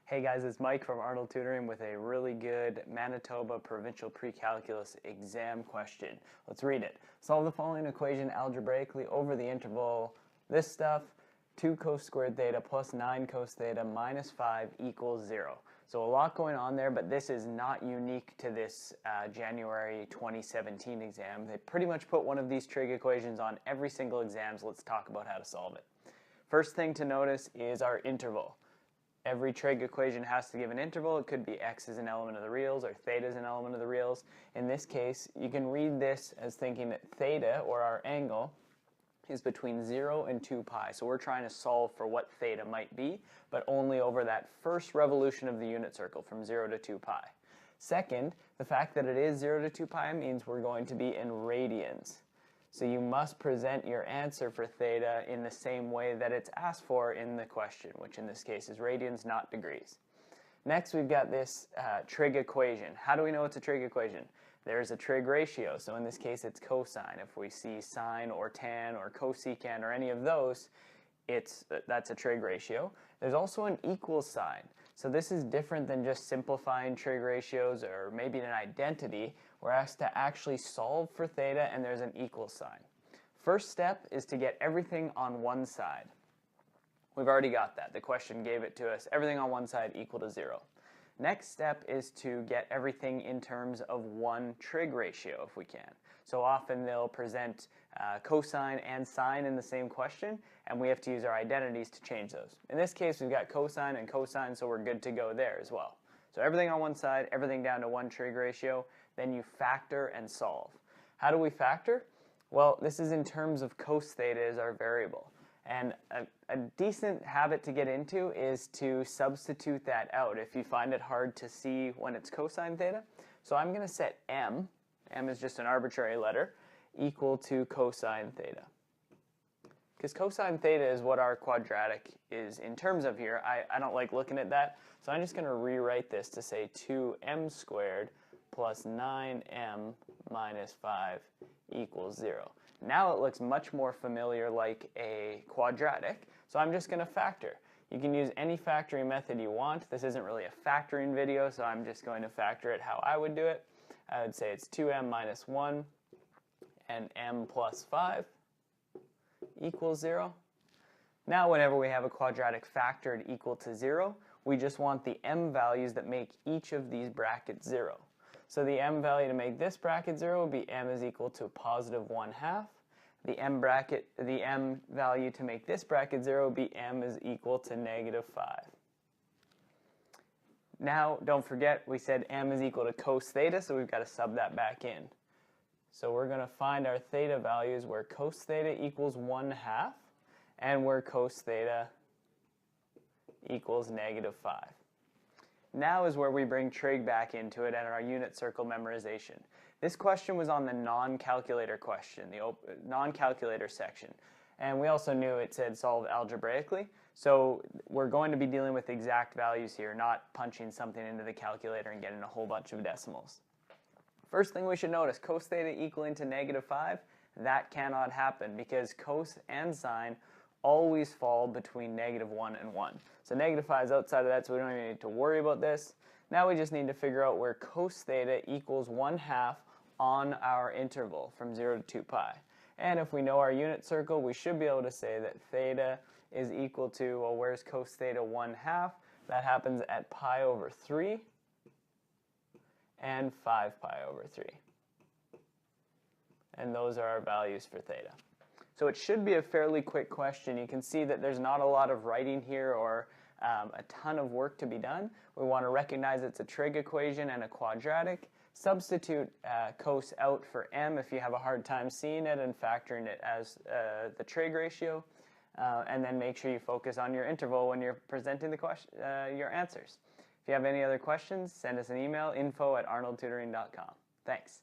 Hey guys, it's Mike from Arnold Tutoring with a really good Manitoba Provincial Pre-Calculus exam question. Let's read it. Solve the following equation algebraically over the interval, this stuff, 2 cos squared theta plus 9 cos theta minus 5 equals 0. So a lot going on there, but this is not unique to this January 2017 exam. They pretty much put one of these trig equations on every single exam, so let's talk about how to solve it. First thing to notice is our interval. Every trig equation has to give an interval. It could be x is an element of the reals or theta is an element of the reals. In this case, you can read this as thinking that theta, or our angle, is between 0 and 2 pi. So we're trying to solve for what theta might be, but only over that first revolution of the unit circle from 0 to 2 pi. Second, the fact that it is 0 to 2 pi means we're going to be in radians. So you must present your answer for theta in the same way that it's asked for in the question, which in this case is radians, not degrees. Next, we've got this trig equation. How do we know it's a trig equation? There's a trig ratio, so in this case it's cosine. If we see sine or tan or cosecant or any of those, that's a trig ratio. There's also an equal sign. So this is different than just simplifying trig ratios or maybe an identity. We're asked to actually solve for theta, and there's an equal sign. First step is to get everything on one side. We've already got that. The question gave it to us. Everything on one side equal to 0. Next step is to get everything in terms of one trig ratio if we can. So often they'll present cosine and sine in the same question, and we have to use our identities to change those. In this case, we've got cosine and cosine, so we're good to go there as well. So everything on one side, everything down to one trig ratio, then you factor and solve. How do we factor? Well, this is in terms of cos theta as our variable. And a decent habit to get into is to substitute that out if you find it hard to see when it's cosine theta. So I'm going to set m is just an arbitrary letter, equal to cosine theta. Because cosine theta is what our quadratic is in terms of here. I don't like looking at that, so I'm just going to rewrite this to say 2m squared plus 9m minus 5 equals 0. Now it looks much more familiar like a quadratic, so I'm just going to factor. You can use any factoring method you want. This isn't really a factoring video, so I'm just going to factor it how I would do it. I would say it's 2m minus 1 and m plus 5 equals 0. Now whenever we have a quadratic factored equal to 0, we just want the m values that make each of these brackets 0. So the m value to make this bracket 0 would be m is equal to positive 1/2. The m value to make this bracket 0 would be m is equal to negative 5. Now, don't forget, we said m is equal to cos theta, so we've got to sub that back in. So we're going to find our theta values where cos theta equals 1/2 and where cos theta equals negative 5. Now is where we bring trig back into it and our unit circle memorization. This question was on the non-calculator question, the non-calculator section. And we also knew it said solve algebraically. So we're going to be dealing with exact values here, not punching something into the calculator and getting a whole bunch of decimals. First thing we should notice, cos theta equaling to negative 5, that cannot happen because cos and sine always fall between negative 1 and 1. So negative 5 is outside of that, so we don't even need to worry about this. Now we just need to figure out where cos theta equals 1/2 on our interval from 0 to 2 pi. And if we know our unit circle, we should be able to say that theta is equal to, well, where's cos theta 1/2? That happens at pi over 3 and 5 pi over 3. And those are our values for theta. So it should be a fairly quick question. You can see that there's not a lot of writing here or a ton of work to be done. We want to recognize it's a trig equation and a quadratic. Substitute cos out for m if you have a hard time seeing it and factoring it as the trig ratio. And then make sure you focus on your interval when you're presenting the question, your answers. If you have any other questions, send us an email, info@arnoldtutoring.com. Thanks.